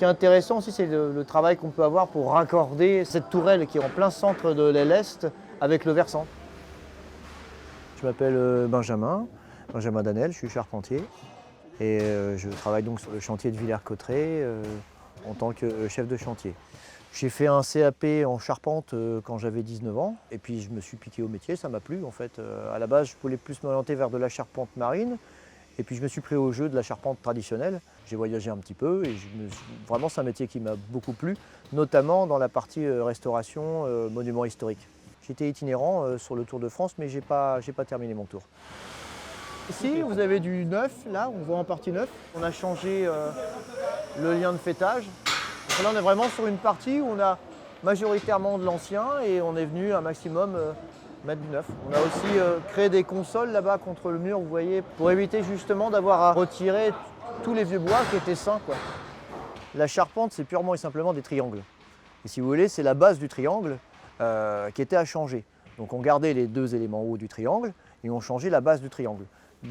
qui est intéressant aussi, c'est le travail qu'on peut avoir pour raccorder cette tourelle qui est en plein centre de l'aile est avec le versant. Je m'appelle Benjamin Danel, je suis charpentier et je travaille donc sur le chantier de Villers-Cotterêts en tant que chef de chantier. J'ai fait un CAP en charpente quand j'avais 19 ans et puis je me suis piqué au métier, ça m'a plu en fait. À la base, je voulais plus m'orienter vers de la charpente marine et puis je me suis pris au jeu de la charpente traditionnelle. J'ai voyagé un petit peu et vraiment c'est un métier qui m'a beaucoup plu, notamment dans la partie restauration, monuments historiques. J'étais itinérant sur le Tour de France mais j'ai pas terminé mon tour. Ici, vous avez du neuf, là, on voit en partie neuf. On a changé le lien de fêtage. Donc là, on est vraiment sur une partie où on a majoritairement de l'ancien et on est venu un maximum mettre du neuf. On a aussi créé des consoles là-bas contre le mur, vous voyez, pour éviter justement d'avoir à retirer tous les vieux bois qui étaient sains, quoi. La charpente, c'est purement et simplement des triangles. Et si vous voulez, c'est la base du triangle qui était à changer. Donc on gardait les deux éléments hauts du triangle et on changeait la base du triangle.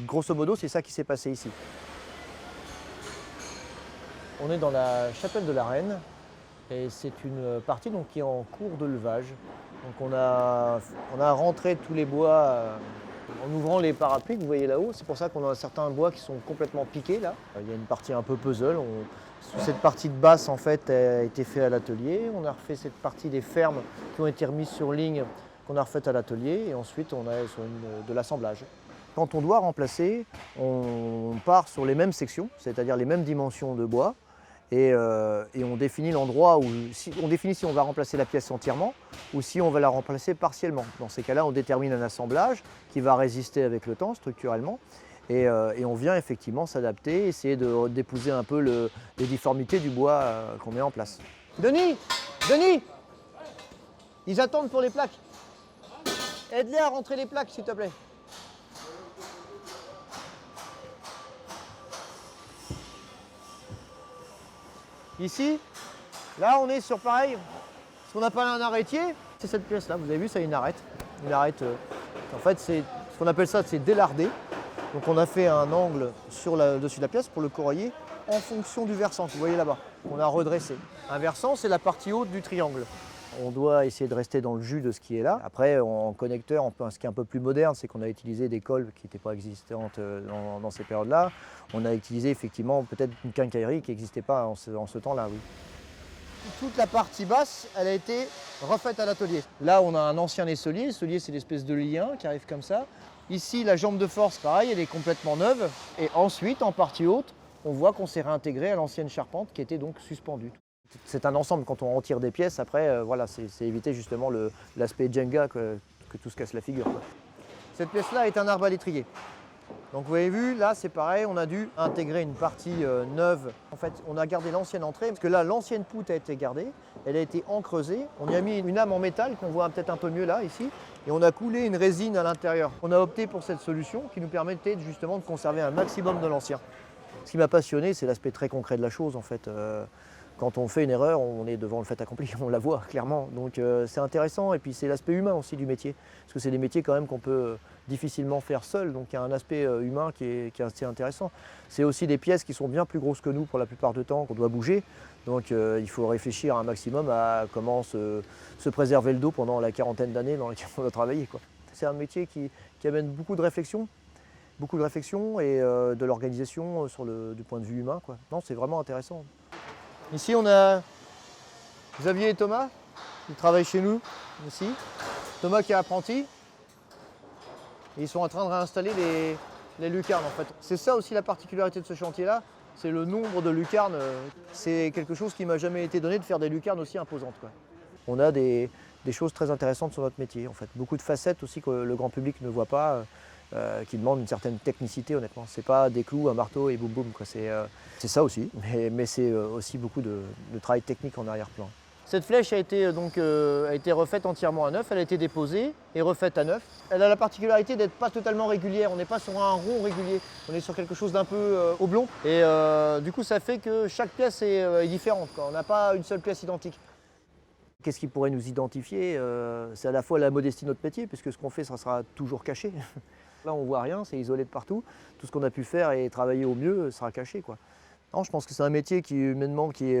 Grosso modo, c'est ça qui s'est passé ici. On est dans la chapelle de la Reine et c'est une partie donc, qui est en cours de levage. Donc on a rentré tous les bois en ouvrant les parapluies que vous voyez là-haut. C'est pour ça qu'on a certains bois qui sont complètement piqués là. Il y a une partie un peu puzzle. Cette partie de basse en fait a été faite à l'atelier. On a refait cette partie des fermes qui ont été remises sur ligne qu'on a refaites à l'atelier et ensuite on est sur de l'assemblage. Quand on doit remplacer, on part sur les mêmes sections, c'est-à-dire les mêmes dimensions de bois, et on définit l'endroit où, on définit si on va remplacer la pièce entièrement ou si on va la remplacer partiellement. Dans ces cas-là, on détermine un assemblage qui va résister avec le temps structurellement, et on vient effectivement s'adapter, essayer d'épouser un peu les difformités du bois qu'on met en place. Denis, ils attendent pour les plaques. Aide-les à rentrer les plaques, s'il te plaît. Ici, là on est sur pareil, ce qu'on appelle un arrêtier, c'est cette pièce-là, vous avez vu, ça a une arête. Une arête, en fait, ce qu'on appelle ça, c'est délardé. Donc on a fait un angle sur le dessus de la pièce pour le corroyer en fonction du versant, que vous voyez là-bas, qu'on a redressé. Un versant, c'est la partie haute du triangle. On doit essayer de rester dans le jus de ce qui est là. Après, en connecteur, ce qui est un peu plus moderne, c'est qu'on a utilisé des cols qui n'étaient pas existantes dans ces périodes-là. On a utilisé effectivement peut-être une quincaillerie qui n'existait pas en ce temps-là, oui. Toute la partie basse, elle a été refaite à l'atelier. Là, on a un ancien essolier. L'essolier, c'est l'espèce de lien qui arrive comme ça. Ici, la jambe de force, pareil, elle est complètement neuve. Et ensuite, en partie haute, on voit qu'on s'est réintégré à l'ancienne charpente qui était donc suspendue. C'est un ensemble, quand on retire des pièces, après, voilà, c'est éviter justement l'aspect Jenga que tout se casse la figure, quoi. Cette pièce-là est un arbre à l'étrier. Donc vous avez vu, là c'est pareil, on a dû intégrer une partie neuve. En fait, on a gardé l'ancienne entrée, parce que là, l'ancienne poutre a été gardée, elle a été encreusée. On y a mis une âme en métal, qu'on voit peut-être un peu mieux là, ici, et on a coulé une résine à l'intérieur. On a opté pour cette solution qui nous permettait justement de conserver un maximum de l'ancien. Ce qui m'a passionné, c'est l'aspect très concret de la chose, en fait. Quand on fait une erreur, on est devant le fait accompli, on la voit clairement. Donc c'est intéressant et puis c'est l'aspect humain aussi du métier. Parce que c'est des métiers quand même qu'on peut difficilement faire seul, donc il y a un aspect humain qui est assez intéressant. C'est aussi des pièces qui sont bien plus grosses que nous pour la plupart du temps, qu'on doit bouger. Donc il faut réfléchir un maximum à comment se préserver le dos pendant la quarantaine d'années dans lesquelles on a travaillé, quoi. C'est un métier qui amène beaucoup de réflexion et de l'organisation du point de vue humain, quoi. Non, c'est vraiment intéressant. Ici, on a Xavier et Thomas, qui travaillent chez nous, ici. Thomas qui est apprenti. Et ils sont en train de réinstaller les lucarnes, en fait. C'est ça aussi la particularité de ce chantier-là, c'est le nombre de lucarnes. C'est quelque chose qui ne m'a jamais été donné de faire des lucarnes aussi imposantes, quoi. On a des choses très intéressantes sur notre métier, en fait. Beaucoup de facettes aussi que le grand public ne voit pas. Qui demande une certaine technicité, honnêtement. C'est pas des clous, un marteau et boum boum, quoi. C'est ça aussi, mais c'est aussi beaucoup de travail technique en arrière-plan. Cette flèche a été refaite entièrement à neuf, elle a été déposée et refaite à neuf. Elle a la particularité d'être pas totalement régulière, on n'est pas sur un rond régulier, on est sur quelque chose d'un peu oblong. Et du coup ça fait que chaque pièce est différente, quoi. On n'a pas une seule pièce identique. Qu'est-ce qui pourrait nous identifier? C'est à la fois la modestie de notre métier, puisque ce qu'on fait, ça sera toujours caché. Là, on ne voit rien, c'est isolé de partout. Tout ce qu'on a pu faire et travailler au mieux sera caché, quoi. Non, je pense que c'est un métier qui, humainement, qui est